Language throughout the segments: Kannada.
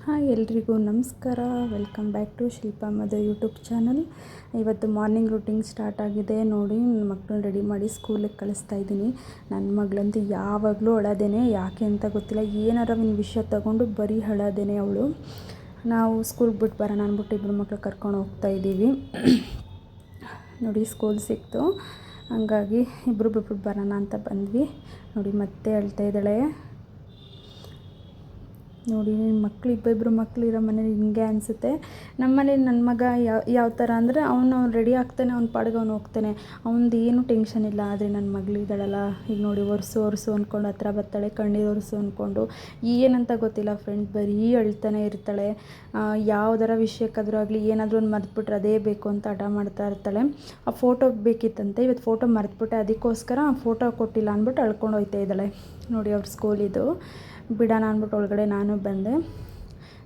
ಹಾಯ್ ಎಲ್ರಿಗೂ ನಮಸ್ಕಾರ. Welcome back to Shilpa Madhu YouTube channel. ಇವತ್ತು ಮಾರ್ನಿಂಗ್ ರೂಟೀನ್ ಸ್ಟಾರ್ಟ್ ಆಗಿದೆ ನೋಡಿ. ನನ್ನ ಮಕ್ಕಳನ್ನ ರೆಡಿ ಮಾಡಿ ಸ್ಕೂಲಿಗೆ ಕಳಿಸ್ತಾ ಇದ್ದೀನಿ. ನನ್ನ ಮಗಳಂತೂ ಯಾವಾಗಲೂ ಅಳೋದೇನೆ, ಯಾಕೆ ಅಂತ ಗೊತ್ತಿಲ್ಲ. ಏನಾರ ಒಂದು ವಿಷಯ ತಗೊಂಡು ಬರೀ ಅಳೋದೇನೆ ಅವಳು. ನಾವು ಸ್ಕೂಲ್ಗೆ ಬಿಟ್ಟು ಬರೋಣ ಅಂದ್ಬಿಟ್ಟು ಇಬ್ಬರು ಮಕ್ಕಳು ಕರ್ಕೊಂಡು ಹೋಗ್ತಾ ಇದ್ದೀವಿ. ನೋಡಿ ಸ್ಕೂಲ್ ಸಿಕ್ತು, ಹಂಗಾಗಿ ಇಬ್ಬರು ಬಿಟ್ಬಿಟ್ಟು ಬರೋಣ ಅಂತ ಬಂದ್ವಿ. ನೋಡಿ ಮತ್ತೆ ಅಳ್ತಾ ಇದ್ದಾಳೆ ನೋಡಿ. ಮಕ್ಕಳು ಇಬ್ಬರು ಮಕ್ಕಳು ಇರೋ ಮನೇಲಿ ಹಿಂಗೆ ಅನಿಸುತ್ತೆ. ನಮ್ಮ ಮನೇಲಿ ನನ್ನ ಮಗ ಯಾವ ಥರ ಅಂದರೆ ಅವನು ರೆಡಿ ಆಗ್ತಾನೆ, ಅವ್ನ ಪಾಡಿಗೆ ಅವ್ನು ಹೋಗ್ತಾನೆ, ಅವ್ನದ್ದು ಏನೂ ಟೆನ್ಷನ್ ಇಲ್ಲ. ಆದರೆ ನನ್ನ ಮಗಳಿದ್ದಾಳಲ್ಲ, ಈಗ ನೋಡಿ ಒರೆಸು ಅಂದ್ಕೊಂಡು ಹತ್ರ ಬರ್ತಾಳೆ, ಕಣ್ಣೀರು ಒರೆಸು ಅಂದ್ಕೊಂಡು. ಏನಂತ ಗೊತ್ತಿಲ್ಲ ಫ್ರೆಂಡ್, ಬರೀ ಅಳ್ತಾನೆ ಇರ್ತಾಳೆ. ಯಾವುದರ ವಿಷಯಕ್ಕಾದರೂ ಆಗಲಿ ಏನಾದರೂ ಒಂದು ಮರೆತುಬಿಟ್ರೆ ಅದೇ ಬೇಕು ಅಂತ ಹಠ ಮಾಡ್ತಾ ಇರ್ತಾಳೆ. ಆ ಫೋಟೋ ಬೇಕಿತ್ತಂತೆ, ಇವತ್ತು ಫೋಟೋ ಮರೆತುಬಿಟ್ಟೆ, ಅದಕ್ಕೋಸ್ಕರ ಫೋಟೋ ಕೊಟ್ಟಿಲ್ಲ ಅಂದ್ಬಿಟ್ಟು ಅಳ್ಕೊಂಡು ಹೋಗ್ತಾ ಇದ್ದಾಳೆ ನೋಡಿ. ಅವ್ರ ಸ್ಕೂಲಿದು ಬಿಡೋಣ ಅಂದ್ಬಿಟ್ಟು ಒಳಗಡೆ ನಾನು ಬಂದೆ.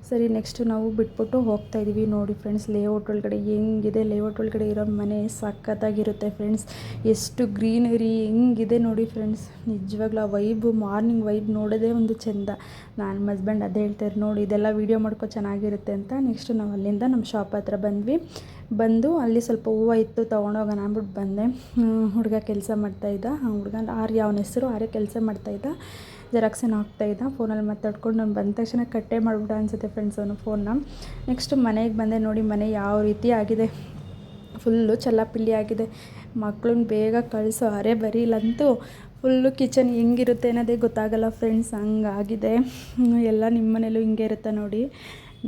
ಸರಿ, ನೆಕ್ಸ್ಟು ನಾವು ಬಿಟ್ಬಿಟ್ಟು ಹೋಗ್ತಾಯಿದ್ದೀವಿ. ನೋಡಿ ಫ್ರೆಂಡ್ಸ್, ಲೇಔಟ್ ಒಳಗಡೆ ಹೆಂಗಿದೆ, ಲೇಔಟ್ ಒಳಗಡೆ ಇರೋ ಮನೆ ಸಖತ್ತಾಗಿರುತ್ತೆ ಫ್ರೆಂಡ್ಸ್. ಎಷ್ಟು ಗ್ರೀನರಿ ಹೆಂಗಿದೆ ನೋಡಿ ಫ್ರೆಂಡ್ಸ್. ನಿಜವಾಗ್ಲೂ ಆ ವೈಬು, ಮಾರ್ನಿಂಗ್ ವೈಬ್ ನೋಡೋದೇ ಒಂದು ಚೆಂದ. ನನ್ನ ಹಸ್ಬೆಂಡ್ ಅದೇ ಹೇಳ್ತಾರೆ, ನೋಡಿ ಇದೆಲ್ಲ ವೀಡಿಯೋ ಮಾಡ್ಕೊ ಚೆನ್ನಾಗಿರುತ್ತೆ ಅಂತ. ನೆಕ್ಸ್ಟು ನಾವು ಅಲ್ಲಿಂದ ನಮ್ಮ ಶಾಪ್ ಹತ್ರ ಬಂದು ಅಲ್ಲಿ ಸ್ವಲ್ಪ ಹೂವು ಇತ್ತು, ತೊಗೊಂಡೋಗೋಣ ಅಂದ್ಬಿಟ್ಟು ಬಂದೆ. ಹುಡುಗ ಕೆಲಸ ಮಾಡ್ತಾಯಿದ್ದ, ಹುಡುಗ ಆರ್ಯ, ಅವನ ಹೆಸರು ಆರ್ಯ, ಕೆಲಸ ಮಾಡ್ತಾಯಿದ್ದ, ಜೆರಾಕ್ಸನ್ನು ಹಾಕ್ತಾಯಿದ್ದ. ಫೋನಲ್ಲಿ ಮಾತಾಡ್ಕೊಂಡು ನಾನು ಬಂದ ತಕ್ಷಣ ಕಟ್ಟೆ ಮಾಡಿಬಿಟ್ಟ ಅನಿಸುತ್ತೆ ಫ್ರೆಂಡ್ಸ್ ಅವನು ಫೋನ್ನ. ನೆಕ್ಸ್ಟ್ ಮನೆಗೆ ಬಂದೆ. ನೋಡಿ ಮನೆ ಯಾವ ರೀತಿ ಆಗಿದೆ, ಫುಲ್ಲು ಚಲ್ಲಾಪಿಲ್ಲಿ ಆಗಿದೆ. ಮಕ್ಕಳನ್ನ ಬೇಗ ಕಳಿಸೋ ಅರೆ ಬರೀ ಇಲ್ಲಂತೂ ಫುಲ್ಲು ಕಿಚನ್ ಹೆಂಗಿರುತ್ತೆ ಅನ್ನೋದೇ ಗೊತ್ತಾಗಲ್ಲ ಫ್ರೆಂಡ್ಸ್, ಹಂಗಾಗಿದೆ. ಎಲ್ಲ ನಿಮ್ಮ ಮನೇಲೂ ಹಿಂಗೆ ಇರುತ್ತೆ ನೋಡಿ.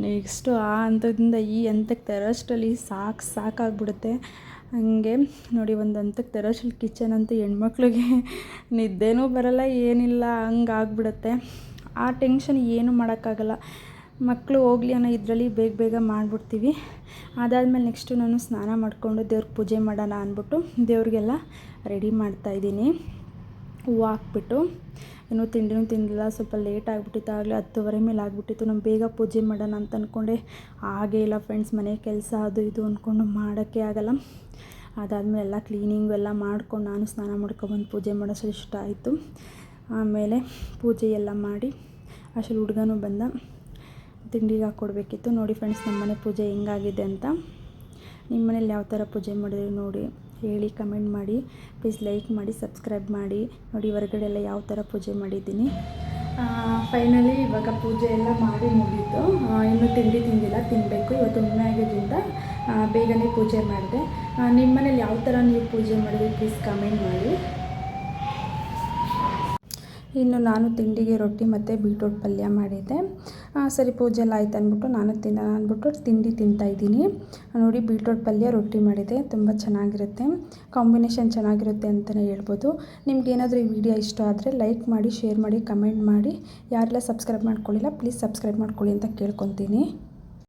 ನೆಕ್ಸ್ಟು ಆ ಹಂತದಿಂದ ಈ ಹಂತಕ್ಕೆ ತರೋಷ್ಟರಲ್ಲಿ ಸಾಕಾಗ್ಬಿಡುತ್ತೆ. ಹಾಗೆ ನೋಡಿ, ಒಂದು ಹಂತಕ್ಕೆ ತರೋಷ್ಟರಲ್ಲಿ ಕಿಚನ್ ಅಂತೂ ಹೆಣ್ಮಕ್ಳಿಗೆ ನಿದ್ದೆನೂ ಬರೋಲ್ಲ, ಏನಿಲ್ಲ, ಹಂಗಾಗ್ಬಿಡುತ್ತೆ. ಆ ಟೆನ್ಷನ್ ಏನೂ ಮಾಡೋಕ್ಕಾಗಲ್ಲ. ಮಕ್ಕಳು ಹೋಗಲಿ ಅನ್ನೋ ಇದರಲ್ಲಿ ಬೇಗ ಮಾಡಿಬಿಡ್ತೀವಿ. ಅದಾದಮೇಲೆ ನೆಕ್ಸ್ಟು ನಾನು ಸ್ನಾನ ಮಾಡಿಕೊಂಡು ದೇವ್ರಿಗೆ ಪೂಜೆ ಮಾಡೋಣ ಅಂದ್ಬಿಟ್ಟು ದೇವ್ರಿಗೆಲ್ಲ ರೆಡಿ ಮಾಡ್ತಾಯಿದ್ದೀನಿ. ಹೂವು ಹಾಕ್ಬಿಟ್ಟು ಇನ್ನೂ ತಿಂಡಿನೂ ತಿಂದಿಲ್ಲ, ಸ್ವಲ್ಪ ಲೇಟ್ ಆಗಿಬಿಟ್ಟಿತ್ತು, ಆಗಲೇ 10:30 ಮೇಲೆ ಆಗಿಬಿಟ್ಟಿತ್ತು. ನಾನು ಬೇಗ ಪೂಜೆ ಮಾಡೋಣ ಅಂತ ಅಂದ್ಕೊಂಡೆ, ಹಾಗೇ ಇಲ್ಲ ಫ್ರೆಂಡ್ಸ್, ಮನೆ ಕೆಲಸ ಅದು ಇದು ಅಂದ್ಕೊಂಡು ಮಾಡೋಕ್ಕೆ ಆಗಲ್ಲ. ಅದಾದಮೇಲೆ ಎಲ್ಲ ಕ್ಲೀನಿಂಗು ಎಲ್ಲ ಮಾಡ್ಕೊಂಡು ನಾನು ಸ್ನಾನ ಮಾಡ್ಕೊಬಂದು ಪೂಜೆ ಮಾಡೋಷ್ಟು ಇಷ್ಟ ಆಯಿತು. ಆಮೇಲೆ ಪೂಜೆ ಎಲ್ಲ ಮಾಡಿ ಅಷ್ಟರಲ್ಲಿ ಹುಡುಗನೂ ಬಂದ, ತಿಂಡಿಗೆ ಹಾಕ್ಕೊಡ್ಬೇಕಿತ್ತು. ನೋಡಿ ಫ್ರೆಂಡ್ಸ್, ನಮ್ಮ ಮನೆ ಪೂಜೆ ಹೆಂಗಾಗಿದೆ ಅಂತ. ನಿಮ್ಮ ಮನೇಲಿ ಯಾವ ಥರ ಪೂಜೆ ಮಾಡಿದ್ರೆ ನೋಡಿ ಹೇಳಿ, ಕಮೆಂಟ್ ಮಾಡಿ, ಪ್ಲೀಸ್ ಲೈಕ್ ಮಾಡಿ, ಸಬ್ಸ್ಕ್ರೈಬ್ ಮಾಡಿ. ನೋಡಿ ಹೊರಗಡೆ ಎಲ್ಲ ಯಾವ ಥರ ಪೂಜೆ ಮಾಡಿದ್ದೀನಿ. ಫೈನಲಿ ಇವಾಗ ಪೂಜೆ ಎಲ್ಲ ಮಾಡಿ ಮುಗೀತು. ಇನ್ನೂ ತಿಂಡಿ ತಿಂದಿಲ್ಲ, ತಿನ್ನಬೇಕು. ಇವತ್ತು ಹುಣ್ಣಿಮೆ ಆಗಿದ್ದರಿಂದ ಬೇಗನೆ ಪೂಜೆ ಮಾಡಿದೆ. ನಿಮ್ಮ ಮನೇಲಿ ಯಾವ ಥರ ನೀವು ಪೂಜೆ ಮಾಡಿದ್ರಿ ಪ್ಲೀಸ್ ಕಮೆಂಟ್ ಮಾಡಿ. ಇನ್ನು ನಾನು ತಿಂಡಿಗೆ ರೊಟ್ಟಿ ಮತ್ತು ಬೀಟ್ರೋಟ್ ಪಲ್ಯ ಮಾಡಿದ್ದೆ. ಸರಿ, ಪೂಜೆ ಎಲ್ಲ ಆಯ್ತು ಅಂದ್ಬಿಟ್ಟು ನಾನು ತಿನ್ನೋಣ ಅಂದ್ಬಿಟ್ಟು ತಿಂಡಿ ತಿಂತಾಯಿದ್ದೀನಿ. ನೋಡಿ, ಬೀಟ್ರೋಟ್ ಪಲ್ಯ ರೊಟ್ಟಿ ಮಾಡಿದೆ, ತುಂಬ ಚೆನ್ನಾಗಿರುತ್ತೆ, ಕಾಂಬಿನೇಷನ್ ಚೆನ್ನಾಗಿರುತ್ತೆ ಅಂತಲೇ ಹೇಳ್ಬೋದು. ನಿಮ್ಗೇನಾದರೂ ಈ ವಿಡಿಯೋ ಇಷ್ಟ ಆದರೆ ಲೈಕ್ ಮಾಡಿ, ಶೇರ್ ಮಾಡಿ, ಕಮೆಂಟ್ ಮಾಡಿ. ಯಾರೆಲ್ಲ ಸಬ್ಸ್ಕ್ರೈಬ್ ಮಾಡ್ಕೊಳ್ಳಿಲ್ಲ ಪ್ಲೀಸ್ ಸಬ್ಸ್ಕ್ರೈಬ್ ಮಾಡ್ಕೊಳ್ಳಿ ಅಂತ ಕೇಳ್ಕೊತೀನಿ.